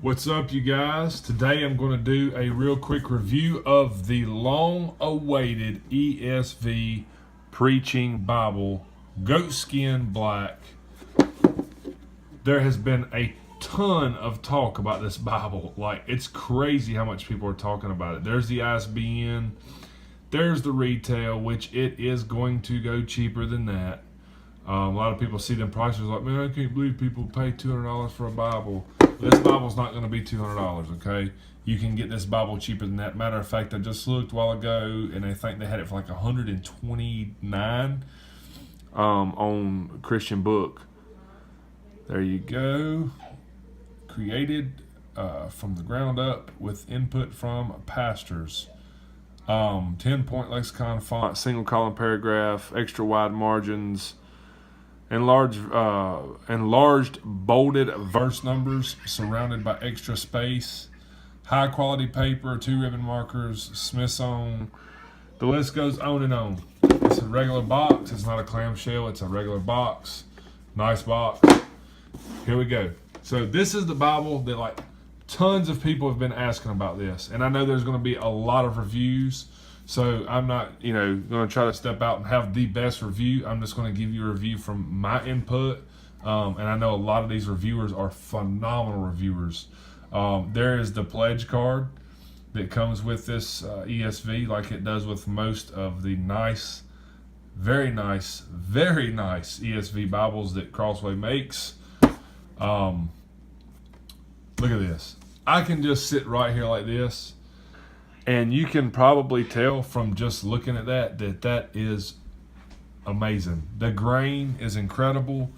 What's up, you guys? Today I'm going to do a real quick review of the long-awaited ESV Preaching Bible Goatskin Black. There has been a ton of talk about this Bible. Like, it's crazy how much people are talking about it. There's the ISBN, there's the retail, which it is going to go cheaper than that. A lot of people see them prices like, man, I can't believe people pay $200 for a Bible. This Bible's not going to be $200, okay? You can get this Bible cheaper than that. Matter of fact, I just looked a while ago, and I think they had it for like $129 on Christian Book. There you go. Created from the ground up with input from pastors. 10-point lexicon font, single column paragraph, extra wide margins, enlarged bolded verse numbers surrounded by extra space, high quality paper, 2 ribbon markers, Smith's own. The list goes on and on. It's a regular box. It's not a clamshell. It's a regular box. Nice box. Here we go. So this is the Bible that, like, tons of people have been asking about this, and I know there's going to be a lot of reviews. So I'm not, going to try to step out and have the best review. I'm just going to give you a review from my input. And I know a lot of these reviewers are phenomenal reviewers. There is the pledge card that comes with this ESV, like it does with most of the nice, very nice ESV Bibles that Crossway makes. Look at this. I can just sit right here like this, and you can probably tell from just looking at that is amazing. The grain is incredible.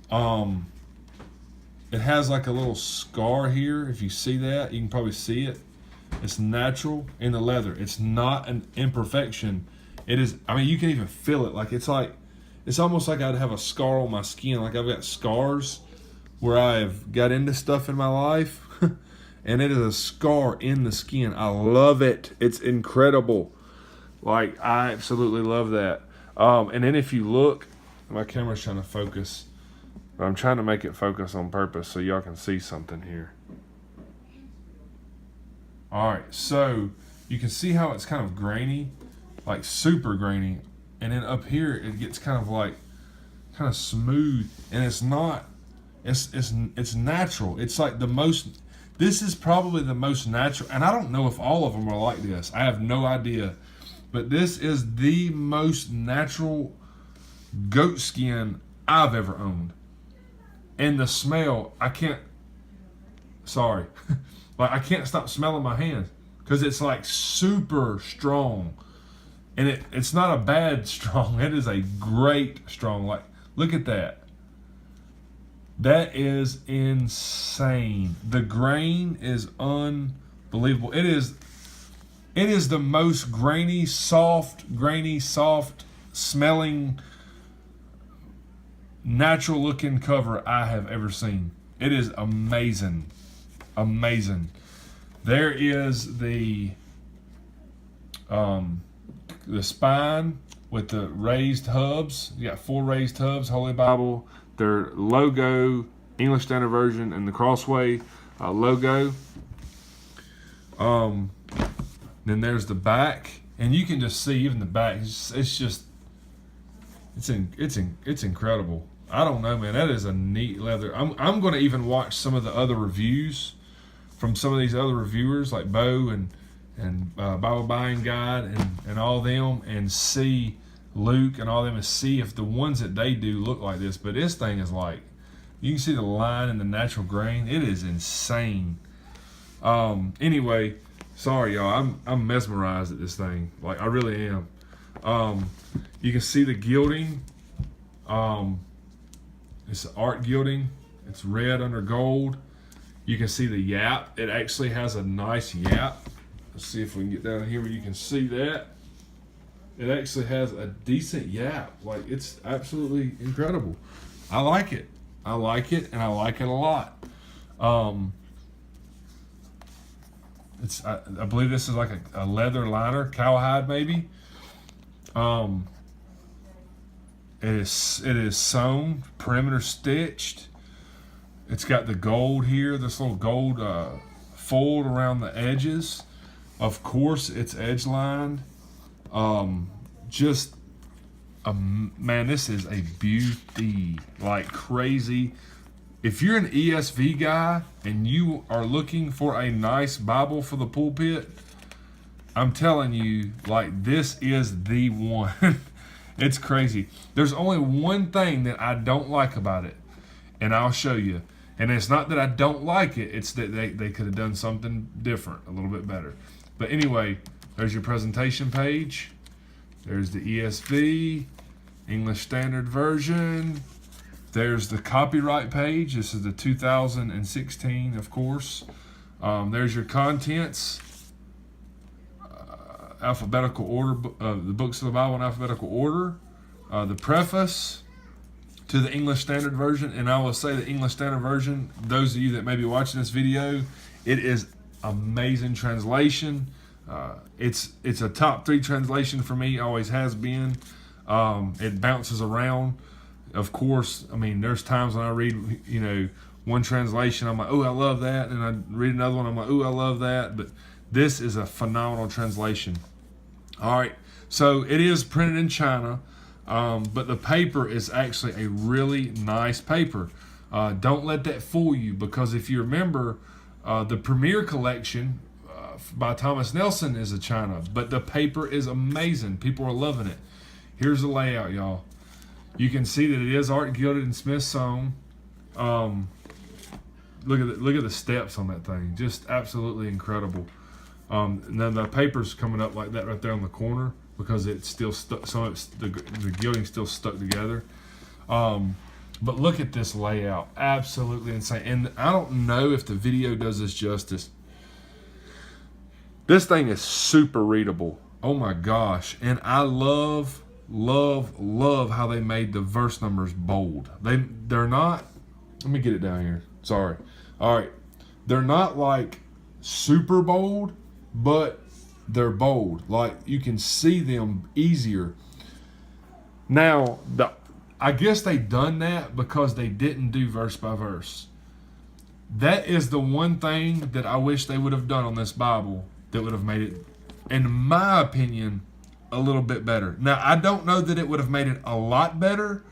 It has like a little scar here. If you see that, you can probably see it. It's natural in the leather. It's not an imperfection. It is, you can even feel it. It's almost like I'd have a scar on my skin. Like I've got scars where I've got into stuff in my life. And it is a scar in the skin. I love it. It's incredible. Like, I absolutely love that. And then if you look, my camera's trying to focus, but I'm trying to make it focus on purpose so y'all can see something here. All right, so you can see how it's kind of grainy, like super grainy. And then up here, it gets kind of smooth. And it's not, it's natural. It's like this is probably the most natural, and I don't know if all of them are like this. I have no idea. But this is the most natural goat skin I've ever owned. And the smell, I can't stop smelling my hands because it's like super strong. And it's not a bad strong. It is a great strong. Like, look at that. That is insane. The grain is unbelievable. It is the most grainy, soft smelling, natural looking cover I have ever seen. It is amazing. Amazing. There is the spine with the raised hubs. You got 4 raised hubs, Holy Bible. Their logo, English Standard Version, and the Crossway logo. Then there's the back, and you can just see even the back. It's incredible. I don't know, man. That is a neat leather. I'm going to even watch some of the other reviews from some of these other reviewers like Bo and Bible Buying Guide and all them, and see Luke and all them, and see if the ones that they do look like this. But this thing is like, you can see the line and the natural grain. It is insane. Anyway, sorry y'all, I'm mesmerized at this thing. Like, I really am. You can see the gilding. It's art gilding. It's red under gold. You can see the yap. It actually has a nice yap. Let's see if we can get down here where you can see that. It actually has a decent yap. Like, it's absolutely incredible. I like it. And I like it a lot. I believe this is like a leather liner, cowhide maybe. It is sewn, perimeter stitched. It's got the gold here, this little gold fold around the edges. Of course, it's edge lined. Man, this is a beauty, like crazy. If you're an ESV guy and you are looking for a nice Bible for the pulpit, I'm telling you, like, this is the one. It's crazy. There's only one thing that I don't like about it, and I'll show you. And it's not that I don't like it, it's that they could have done something different, a little bit better. But anyway, there's your presentation page. There's the ESV, English Standard Version. There's the copyright page. This is the 2016, of course. There's your contents, alphabetical order, the books of the Bible in alphabetical order. The preface to the English Standard Version. And I will say the English Standard Version, those of you that may be watching this video, it is amazing translation. It's a top 3 translation for me, always has been. It bounces around. Of course, I mean, there's times when I read, one translation, I'm like, oh, I love that. And I read another one, I'm like, oh, I love that. But this is a phenomenal translation. All right, so it is printed in China, but the paper is actually a really nice paper. Don't let that fool you, because if you remember, the Premier Collection by Thomas Nelson is a China, but the paper is amazing. People are loving it. Here's the layout, y'all. You can see that it is art gilded and Smith sewn. Look at the steps on that thing. Just absolutely incredible. And then the paper's coming up like that right there on the corner because it's still stuck. So the gilding's still stuck together. But look at this layout. Absolutely insane. And I don't know if the video does this justice. This thing is super readable. Oh my gosh. And I love how they made the verse numbers bold. They're not, let me get it down here. Sorry. All right. They're not like super bold, but they're bold. Like you can see them easier. Now, I guess they done that because they didn't do verse by verse. That is the one thing that I wish they would have done on this Bible that would have made it, in my opinion, a little bit better. Now, I don't know that it would have made it a lot better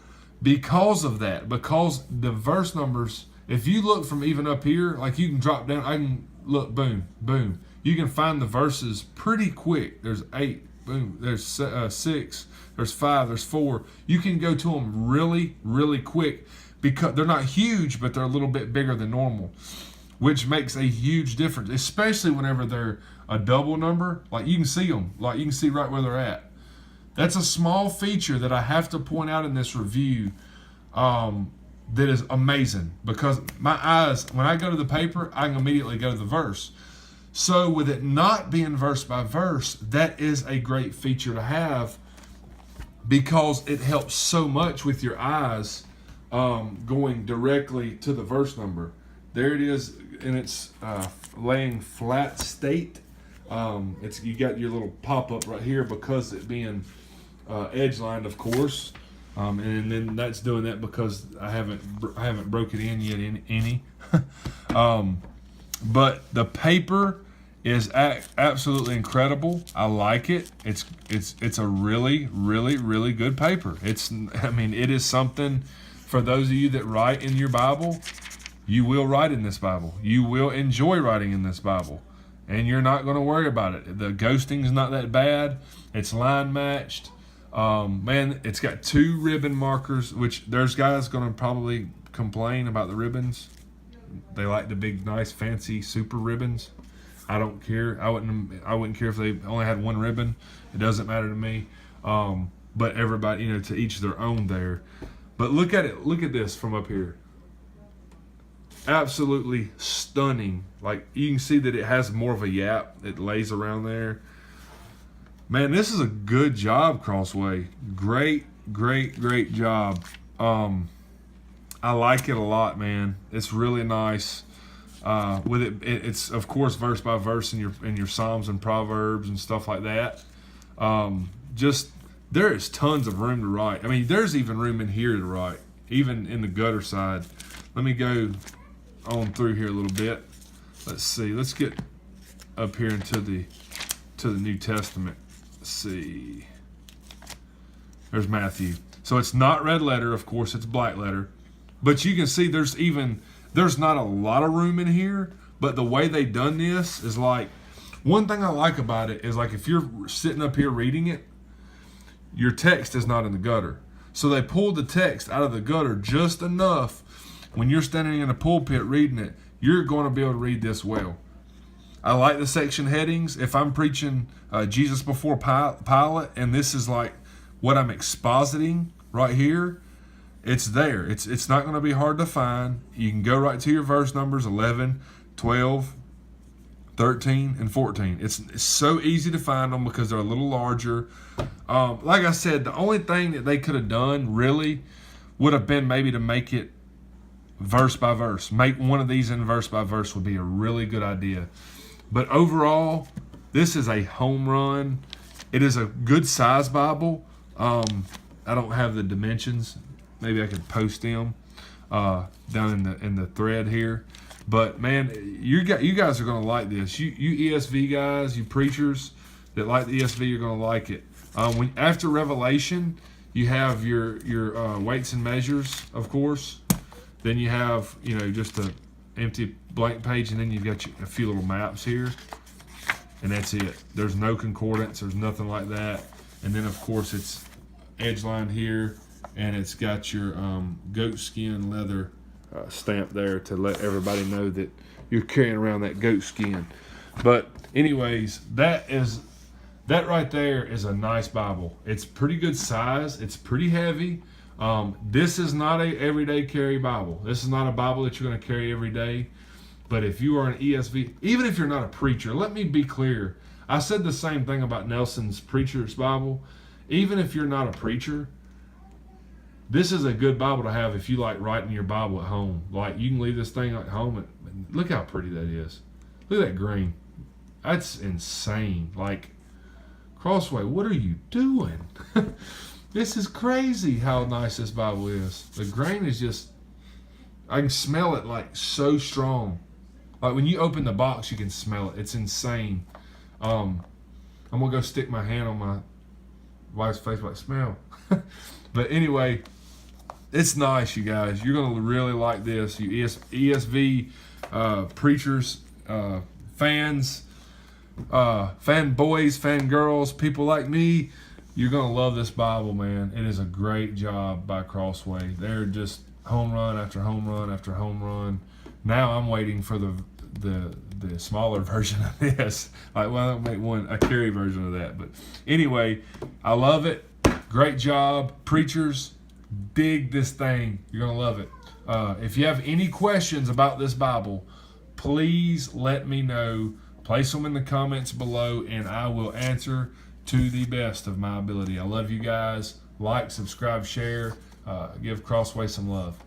because of that. Because the verse numbers, if you look from even up here, like you can drop down, I can look, boom, boom. You can find the verses pretty quick. There's 8, boom. There's 6, there's 5, there's 4. You can go to them really, really quick because they're not huge, but they're a little bit bigger than normal, which makes a huge difference, especially whenever they're a double number. Like you can see them, like you can see right where they're at. That's a small feature that I have to point out in this review that is amazing, because my eyes, when I go to the paper, I can immediately go to the verse. So with it not being verse by verse, that is a great feature to have, because it helps so much with your eyes going directly to the verse number. There it is, and it's laying flat state. You got your little pop-up right here because it being edge lined, of course, and then that's doing that because I haven't broke it in yet any. But the paper is absolutely incredible. I like it. It's a really, really, really good paper. It is something for those of you that write in your Bible. You will write in this Bible. You will enjoy writing in this Bible. And you're not going to worry about it. The ghosting is not that bad. It's line matched. Man, it's got 2 ribbon markers, which there's guys going to probably complain about the ribbons. They like the big, nice, fancy, super ribbons. I don't care. I wouldn't care if they only had 1 ribbon. It doesn't matter to me. But everybody, to each their own there. But look at it. Look at this from up here. Absolutely stunning. Like you can see that it has more of a yap. It lays around there. Man, this is a good job, Crossway. Great job. I like it a lot, man. It's really nice. With it's of course verse by verse in your Psalms and Proverbs and stuff like that. Just there is tons of room to write. I mean, there's even room in here to write, even in the gutter side. Let me go on through here a little bit. Let's see. Let's get up here into the New Testament. Let's see. There's Matthew. So it's not red letter, of course, it's black letter. But you can see there's not a lot of room in here, but the way they done this is like, one thing I like about it is like if you're sitting up here reading it, your text is not in the gutter. So they pulled the text out of the gutter just enough when you're standing in a pulpit reading it, you're going to be able to read this well. I like the section headings. If I'm preaching Jesus before Pilate, and this is like what I'm expositing right here, it's there. It's not going to be hard to find. You can go right to your verse numbers 11, 12, 13, and 14. It's so easy to find them because they're a little larger. Like I said, the only thing that they could have done really would have been maybe to make it verse by verse. Make one of these in verse by verse would be a really good idea. But overall, this is a home run. It is a good size Bible. I don't have the dimensions. Maybe I could post them down in the thread here. But man, you guys are going to like this. You ESV guys, you preachers that like the ESV, you're going to like it. After Revelation, you have your weights and measures, of course. Then you have just a empty blank page, and then you've got a few little maps here, and that's it. There's no concordance. There's nothing like that. And then of course it's edge line here, and it's got your goat skin leather stamp there to let everybody know that you're carrying around that goat skin. But anyways, that right there is a nice Bible. It's pretty good size. It's pretty heavy. This is not a everyday carry Bible. This is not a Bible that you're going to carry every day. But if you are an ESV, even if you're not a preacher, let me be clear. I said the same thing about Nelson's Preacher's Bible. Even if you're not a preacher, this is a good Bible to have if you like writing your Bible at home. Like, you can leave this thing at home. And look how pretty that is. Look at that green. That's insane. Like, Crossway, what are you doing? This is crazy how nice this Bible is. The grain is just, I can smell it like so strong. Like when you open the box, you can smell it. It's insane. I'm going to go stick my hand on my wife's face like, smell. But anyway, it's nice, you guys. You're going to really like this. You ESV preachers, fans, fanboys, fangirls, people like me, you're going to love this Bible, man. It is a great job by Crossway. They're just home run after home run after home run. Now I'm waiting for the smaller version of this. Like, why don't make a carry version of that? But anyway, I love it. Great job. Preachers, dig this thing. You're going to love it. If you have any questions about this Bible, please let me know. Place them in the comments below, and I will answer to the best of my ability. I love you guys. Like, subscribe, share. Give Crossway some love.